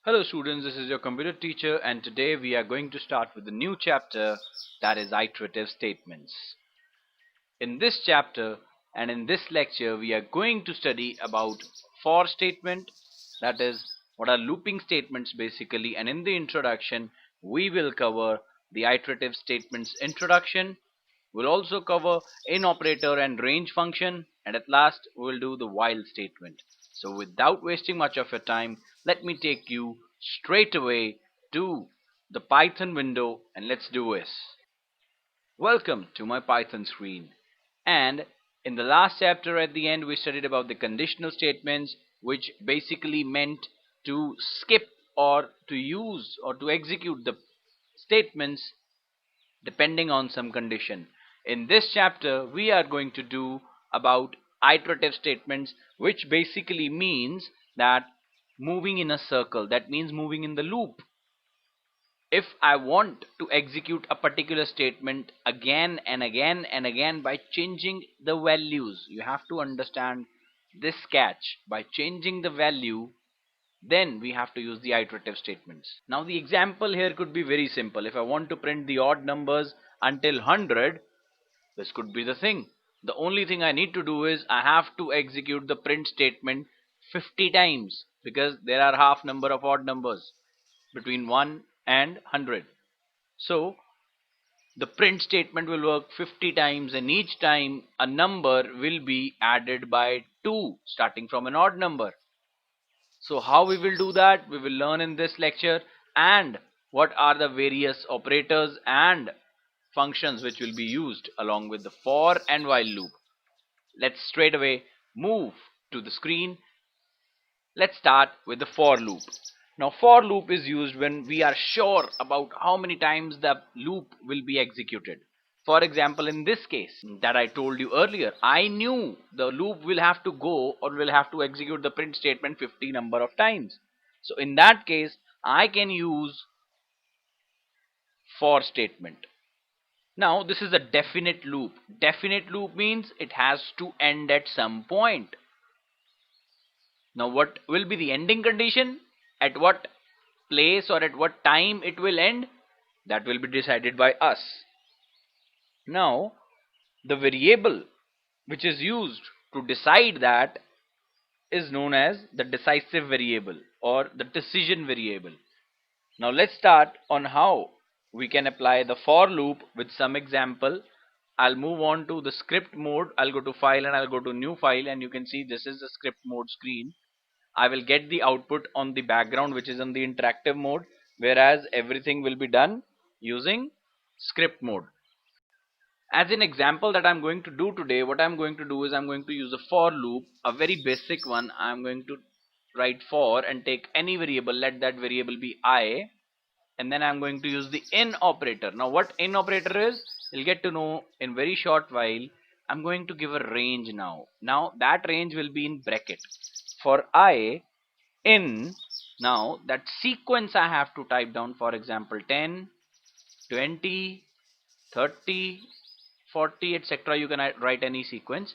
Hello students, this is your computer teacher and today we are going to start with a new chapter, that is iterative statements. In this chapter and in this lecture we are going to study about for statement, that is what are looping statements basically, and in the introduction we will cover the iterative statements introduction. We'll also cover in operator and range function, and at last we'll do the while statement. So without wasting much of your time, let me take you straight away to the Python window and let's do this. Welcome to my Python screen. And in the last chapter at the end we studied about the conditional statements, which basically meant to skip or to use or to execute the statements depending on some condition. In this chapter we are going to do about iterative statements, which basically means that moving in a circle, that means moving in the loop. If I want to execute a particular statement again and again and again by changing the values, you have to understand this catch: by changing the value, then we have to use the iterative statements. Now the example here could be very simple. If I want to print the odd numbers until 100, this could be the thing. The only thing I need to do is I have to execute the print statement 50 times, because there are half number of odd numbers between 1 and 100. So the print statement will work 50 times, and each time a number will be added by 2 starting from an odd number. So how we will do that, we will learn in this lecture, and what are the various operators and functions which will be used along with the for and while loop. Let's straight away move to the screen. Let's start with the for loop. Now for loop is used when we are sure about how many times the loop will be executed. For example, in this case that I told you earlier, I knew the loop will have to go or will have to execute the print statement 50 number of times. So in that case I can use for statement. Now this is a definite loop. Definite loop means it has to end at some point. Now what will be the ending condition? At what place or at what time it will end? That will be decided by us. Now the variable which is used to decide that is known as the decisive variable or the decision variable. Now let's start on how we can apply the for loop with some example. I'll move on to the script mode. I'll go to file and I'll go to new file, and you can see this is the script mode screen. I will get the output on the background which is on the interactive mode, whereas everything will be done using script mode. As an example that I'm going to do today, what I'm going to do is I'm going to use a for loop, a very basic one. I'm going to write for and take any variable, let that variable be I, and then I'm going to use the in operator. Now what in operator is, you'll get to know in very short while. I'm going to give a range now. Now that range will be in bracket. For I in, now that sequence I have to type down, for example 10, 20, 30, 40, etc. You can write any sequence,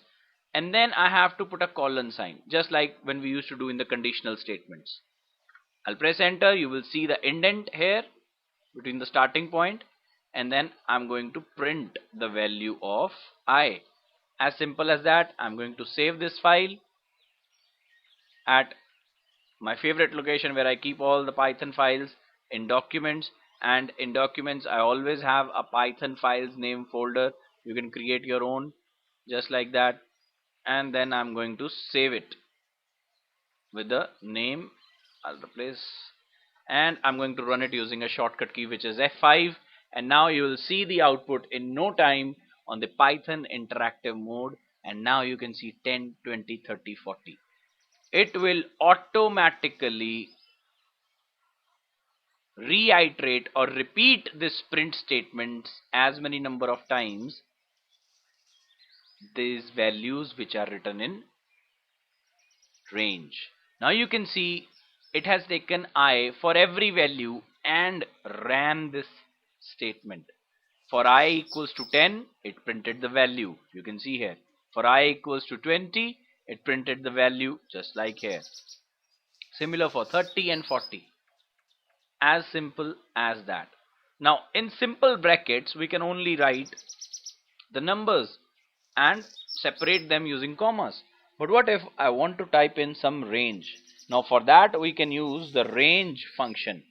and then I have to put a colon sign, just like when we used to do in the conditional statements. I'll press enter. You will see the indent here between the starting point, and then I'm going to print the value of I. As simple as that. I'm going to save this file at my favorite location where I keep all the Python files, in documents, and in documents I always have a Python files name folder. You can create your own just like that, and then I'm going to save it with the name. I'll replace, and I'm going to run it using a shortcut key which is F5, and now you will see the output in no time on the Python interactive mode, and now you can see 10, 20, 30, 40. It will automatically reiterate or repeat this print statements as many number of times these values which are written in range. Now you can see it has taken I for every value and ran this statement. For I equals to 10, it printed the value. You can see here. For I equals to 20, it printed the value just like here. Similar for 30 and 40. As simple as that. Now in simple brackets we can only write the numbers and separate them using commas. But what if I want to type in some range? Now for that we can use the range function.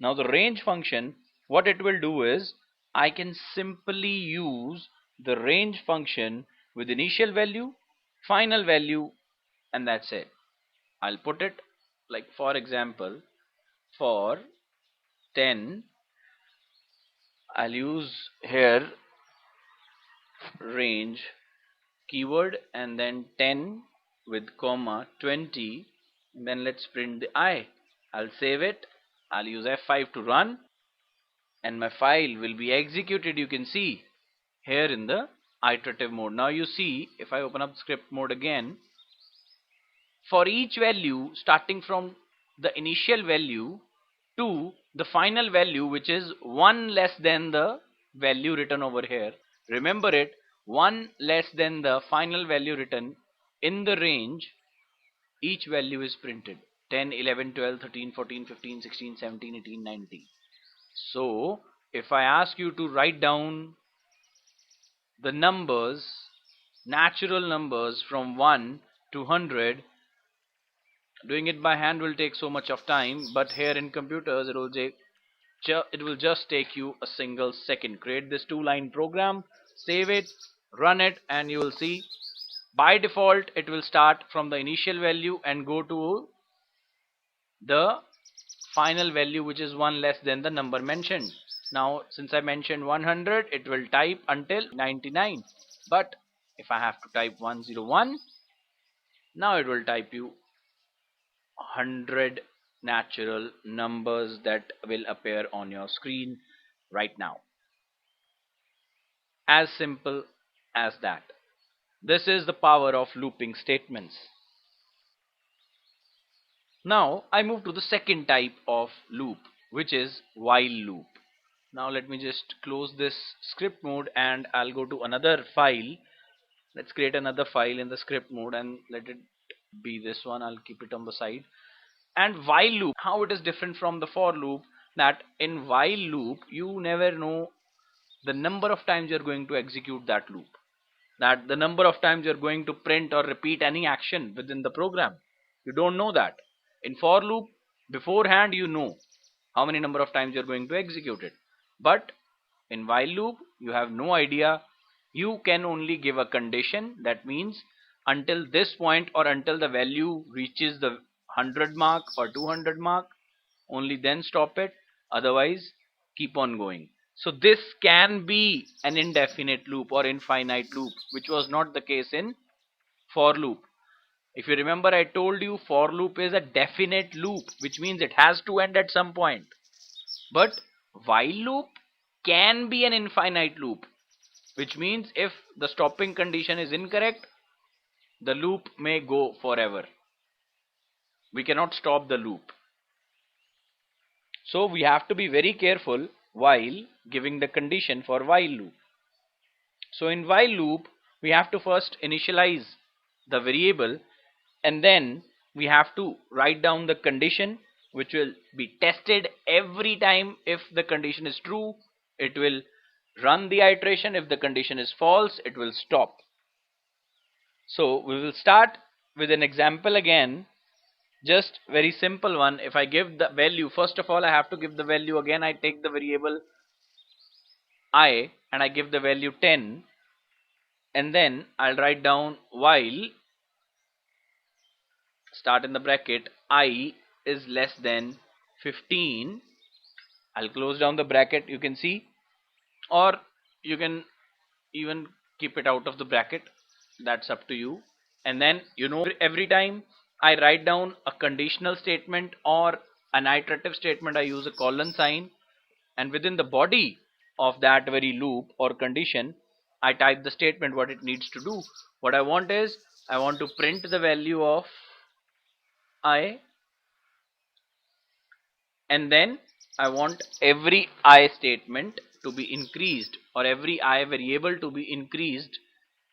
Now the range function, what it will do is I can simply use the range function with initial value, final value, and that's it. I'll put it like, for example, for 10 I'll use here range keyword and then 10 with comma 20, and then let's print the I. I'll save it. I'll use F5 to run and my file will be executed, you can see here in the iterative mode. Now you see, if I open up script mode again, for each value starting from the initial value to the final value, which is 1 less than the value written over here, remember it, 1 less than the final value written in the range, each value is printed: 10, 11, 12, 13, 14, 15, 16, 17, 18, 19. So if I ask you to write down the numbers, natural numbers from 1 to 100, doing it by hand will take so much of time, but here in computers it will just take you a single second. Create this 2-line program, save it, run it, and you will see by default it will start from the initial value and go to the final value, which is 1 less than the number mentioned. Now since I mentioned 100, it will type until 99, but if I have to type 101, now it will type you 100 natural numbers that will appear on your screen right now. As simple as that. This is the power of looping statements. Now I move to the second type of loop, which is while loop. Now let me just close this script mode and I'll go to another file. Let's create another file in the script mode and let it be this one. I'll keep it on the side. And while loop, how it is different from the for loop, that in while loop you never know the number of times you're going to execute that loop, that the number of times you're going to print or repeat any action within the program. You don't know that. In for loop, beforehand you know how many number of times you're going to execute it. But in while loop, you have no idea. You can only give a condition, that means until this point or until the value reaches the 100 mark or 200 mark, only then stop it, otherwise keep on going. So this can be an indefinite loop or infinite loop, which was not the case in for loop. If you remember, I told you for loop is a definite loop, which means it has to end at some point. But while loop can be an infinite loop, which means if the stopping condition is incorrect, the loop may go forever. We cannot stop the loop. So we have to be very careful while giving the condition for while loop. So in while loop, we have to first initialize the variable and then we have to write down the condition, which will be tested every time. If the condition is true, it will run the iteration. If the condition is false, it will stop. So we will start with an example again, just very simple one. If I give the value, first of all I have to give the value. Again I take the variable I and I give the value 10, and then I'll write down while, start in the bracket, I is less than 15. I'll close down the bracket, you can see, or you can even keep it out of the bracket, that's up to you. And then every time I write down a conditional statement or an iterative statement, I use a colon sign, and within the body of that very loop or condition I type the statement what it needs to do. What I want is, I want to print the value of I, and then I want every I statement to be increased, or every I variable to be increased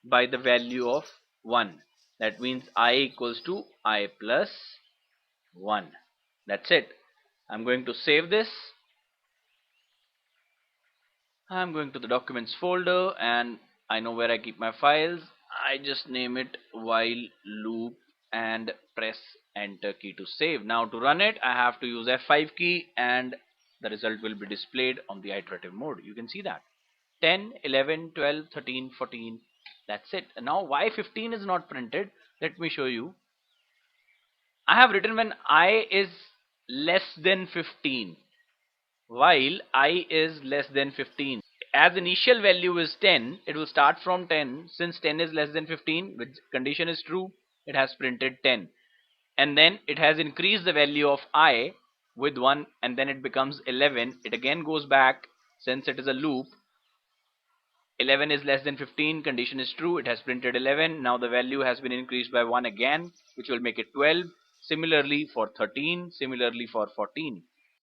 by the value of 1. That means I equals to I plus 1. That's it. I'm going to save this I'm going to the documents folder and I know where I keep my files. I just name it while loop and press enter key to save. Now to run it, I have to use F5 key and the result will be displayed on the iterative mode. You can see that 10, 11, 12, 13, 14. That's it. And now why 15 is not printed? Let me show you. I have written when I is less than 15. While I is less than 15. As initial value is 10, it will start from 10. Since 10 is less than 15, which condition is true, it has printed 10. And then it has increased the value of I with 1 and then it becomes 11. It again goes back, since it is a loop. 11 is less than 15, condition is true, it has printed 11. Now the value has been increased by 1 again, which will make it 12. Similarly for 13, similarly for 14.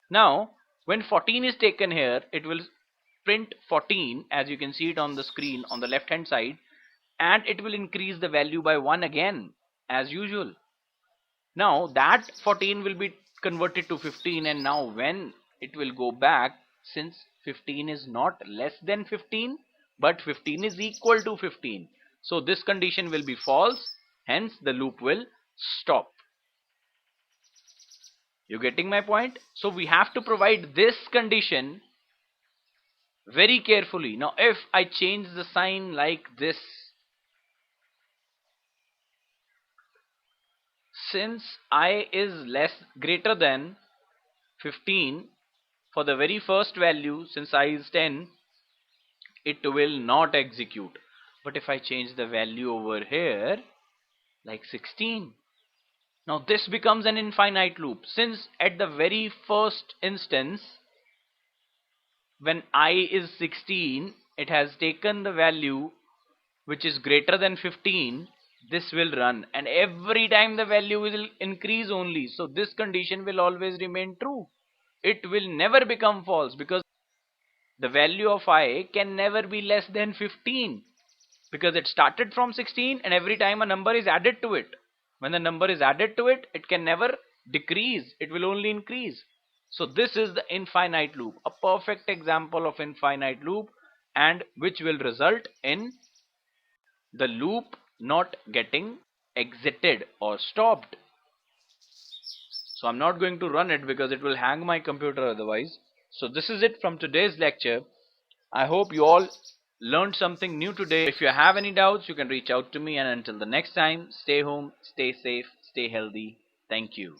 Now when 14 is taken here, it will print 14 as you can see it on the screen on the left hand side, and it will increase the value by 1 again as usual. Now that 14 will be converted to 15, and now when it will go back, since 15 is not less than 15 but 15 is equal to 15, so this condition will be false, hence the loop will stop. You getting my point? So we have to provide this condition very carefully. Now if I change the sign like this, since I is greater than 15, for the very first value, since I is 10, it will not execute. But if I change the value over here like 16, now this becomes an infinite loop, since at the very first instance when I is 16, it has taken the value which is greater than 15. This will run, and every time the value will increase only, so this condition will always remain true. It will never become false, because the value of I can never be less than 15, because it started from 16 and every time a number is added to it. When the number is added to it, it can never decrease, it will only increase. So this is the infinite loop, a perfect example of infinite loop, and which will result in the loop not getting exited or stopped. So I'm not going to run it because it will hang my computer otherwise. So this is it from today's lecture. I hope you all learned something new today. If you have any doubts, you can reach out to me, and until the next time, stay home, stay safe, stay healthy. Thank you.